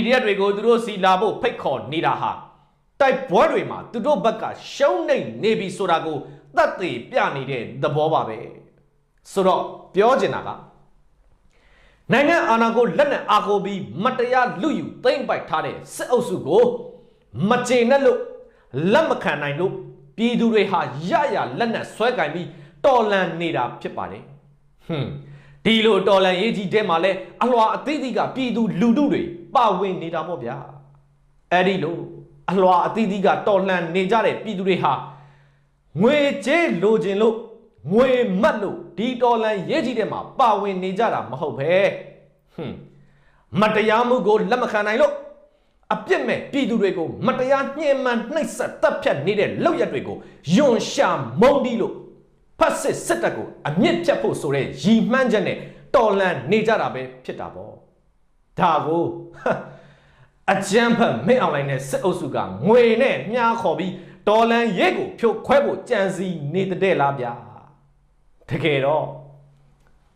PDF တွေကိုသူတို့စီလာဖို့ဖိတ်ခေါ်နေတာဟာတိုက်ပွဲတွေမှာသူတို့ဘက်ကရှုံးနေနေပြီဆိုတာကိုသတ်သေပြနေတဲ့သဘောပါပဲဆိုတော့ပြောချင်တာကနိုင်ငံအာဏာကိုလက်နက်အားကိုပြီးမတရားလူယူသိမ်းပိုက်ထားတဲ့စစ်အုပ်စုကိုမကျေနပ်လို့လက်မခံနိုင်လို့ပြည်သူတွေဟာရရလက်နက်ဆွဲကင်ပြီးတော်လန်နေတာဖြစ်ပါတယ်ဒီလိုတော်လန်ရေးကြီးတဲမှာလဲအလွှာအသီးသီးကပြည်သူလူထုတွေပါဝင်နေတာပေါ့ဗျာအဲ့ဒီလိုအလွှာအသီးသီးကတော်လှန်နေကြတဲ့ပြည်သူတွေဟာငွေကြေးလိုချင်လို့ငွေမတ်လို့ဒီတော်လှန်ရေးကြီးတဲမှာပါဝင်နေကြတာမဟုတ်ပဲမတရားမှုကိုလက်မခံနိုင်လို့အပြစ်မဲ့ပြည်သူတွေကိုမတရားညှဉ်းပန်းနှိပ်စက်တပ်ဖြတ်နေတဲ့လုပ်ရက်တွေကိုယွန်ရှာမုန်းတီးလို့ဖက်စစ်တပ်ကိုအမြင့်ဖြတ်ဖို့ဆိုတဲ့ရည်မှန်းချက်နဲ့တော်လှန်နေကြတာပဲဖြစ်တာပေါ့ဒါကိုအကြမ်းဖက်မင်းအောင်လိုင်းနဲ့စစ်အုပ်စုကငွေနဲ့မြားခေါ်ပြီးတော်လှန်ရေးကိုဖြိုခွဲဖို့ကြံစီနေတဲ့လားဗျာတကယ်တော့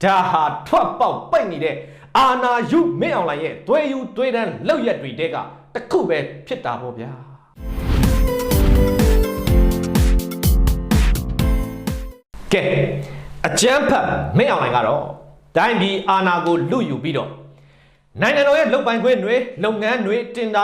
ဒါဟာထွက်ပေါက်ပိတ်နေတဲ့အာနာယုမင်းအောင်လိုင်းရဲ့သွေးယူသွေးတန်းလောက်ရက်တွေတဲကတခုပဲဖြစ်တာပေါ့ဗျာကဲအကြမ်းဖက်မင်းအောင်လိုင်းကတော့တိုင်းပြည်အာဏာကိုလူယူပြီးတော့နိုင်ငံတော်ရဲ့လုပ်ပိုင်ခွင့်တွေလုပ်ငန်းတွေတင်တာ